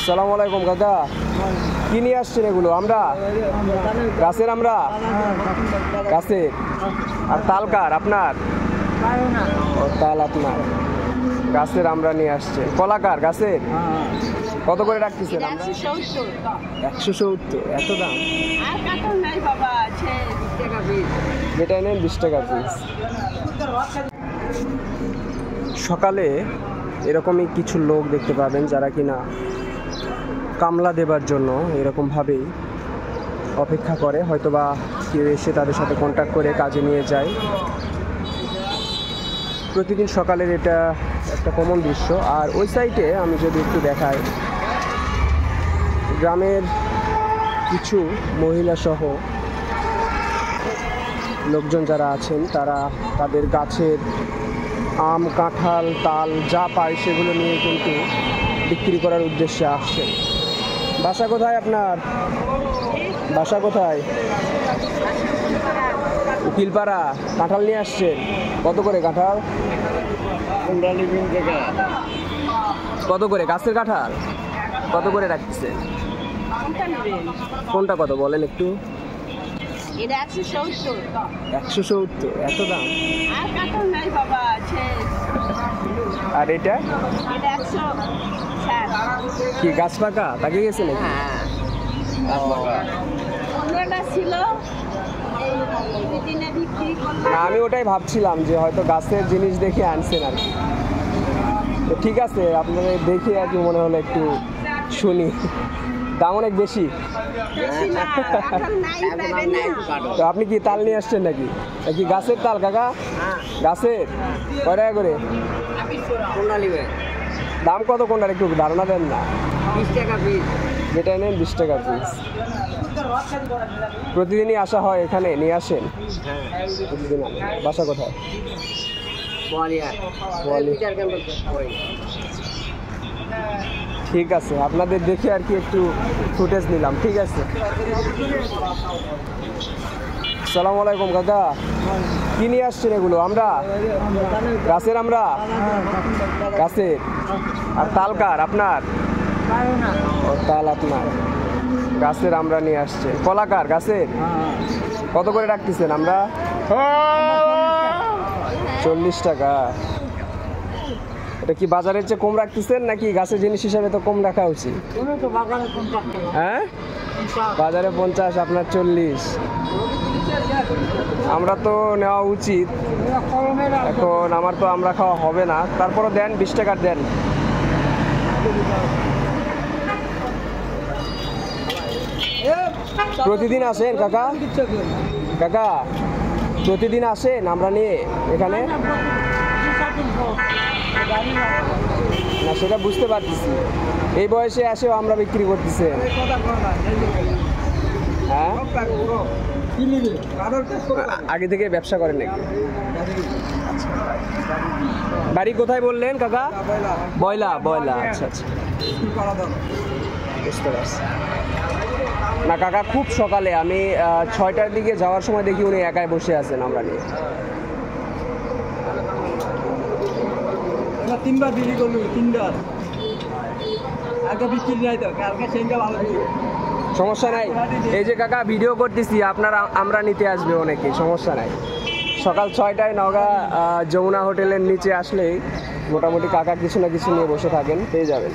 আসসালামু আলাইকুম কাকা, কি নিয়ে আসছেন এগুলো? আমরা গাছের, আমরা গাছের। আর তালকার আপনার? ও তাল আপনার, গাছের আমরা নিয়ে আসছেন। কলাকার গাছের? কত করে রাখতেছেন? 170। এত দাম? যেটা নেন 20 টাকা পিস। সকালে এরকমই কিছু লোক দেখতে পাবেন যারা কিনা কামলা দেবার জন্য এরকমভাবেই অপেক্ষা করে, হয়তোবা কেউ এসে তাদের সাথে কন্ট্যাক্ট করে কাজে নিয়ে যায়। প্রতিদিন সকালের এটা একটা কমন দৃশ্য। আর ওই সাইডে আমি যদি একটু দেখাই, গ্রামের কিছু মহিলা সহ লোকজন যারা আছেন তারা তাদের গাছের আম, কাঁঠাল, তাল যা পায় সেগুলো নিয়ে কিন্তু বিক্রি করার উদ্দেশ্যে আসছেন। বাসা কোথায় আপনার? বাসা কোথায়? উকিলপাড়া। কাঁঠাল নিয়ে আসছেন? কত করে কাঁঠাল? কত করে গাছের কাঁঠাল? কত করে রাখতেছে? কোনটা কত বলেন একটু? 170। এত দাম? আর এটা কি গাছ পাকা? তাকে গেছে নাকি? আমি ওটাই ভাবছিলাম যে হয়তো গাছের জিনিস দেখে আনছেন আর কি। তো ঠিক আছে, আপনাদের দেখে আর কি মনে হলো একটু শুনি। দাম অনেক বেশি। তো আপনি কি তাল নিয়ে আসছেন নাকি? কি গাছের তাল কাকা? গাছের কয় টাকা করে? দাম কত কোনটার একটু ধারণা দেন না। 20 টাকা পিস। যেটা নেন 20 টাকা পিস। প্রতিদিনই আসা হয় এখানে, নিয়ে আসেন? প্রতিদিন। বাসা কোথায়? ঠিক আছে, আপনাদের দেখে আর কি একটু ফুটেজ নিলাম। ঠিক আছে, আসসালামু আলাইকুম কাকা, কি নিয়ে আসছেন এগুলো? আমরা গাছের, আমরা গাছের। আর তালকার আপনার? ও তাল আপনার, গাছের আমরা নিয়ে আসছেন। কলাকার গাছের? কত করে রাখতেছেন? আমরা 40 টাকা। এটা কি বাজারের চেয়ে কম রাখতেছেন নাকি গাছের জিনিস হিসাবে তো কম রাখা উচিত? হ্যাঁ, বাজারে 50, আপনার 40। আমরা তো নেওয়া উচিত, এখন আমার তো আমরা খাওয়া হবে না, তারপরও দেন 20 টাকার দেন। প্রতিদিন আসেন কাকা? কাকা প্রতিদিন আসেন আমরা নিয়ে এখানে? না সেটা বুঝতে পারতেছি, এই বয়সে এসেও আমরা বিক্রি করতেছি। হ্যাঁ, আগে থেকে ব্যবসা করেন নাকি? বাড়ি কোথায় বললেন কাকা? বয়লা। বয়লা, আচ্ছা আচ্ছা, বুঝতে পারছি। না কাকা, খুব সকালে আমি 6টার দিকে যাওয়ার সময় দেখি উনি একাই বসে আছেন আমরা নিয়ে। তিনবার বিক্রি করলো, তিনবার। আগে বিক্রি নাই তো, কালকে সেটা ভালো দিল। সমস্যা নাই, এই যে কাকা ভিডিও করতেছি, আপনারা আমরা নিতে আসবে অনেকে, সমস্যা নাই। সকাল 6টায় নওগাঁ যমুনা হোটেলের নিচে আসলেই মোটামুটি কাকা কিছু না কিছু নিয়ে বসে থাকেন, পেয়ে যাবেন।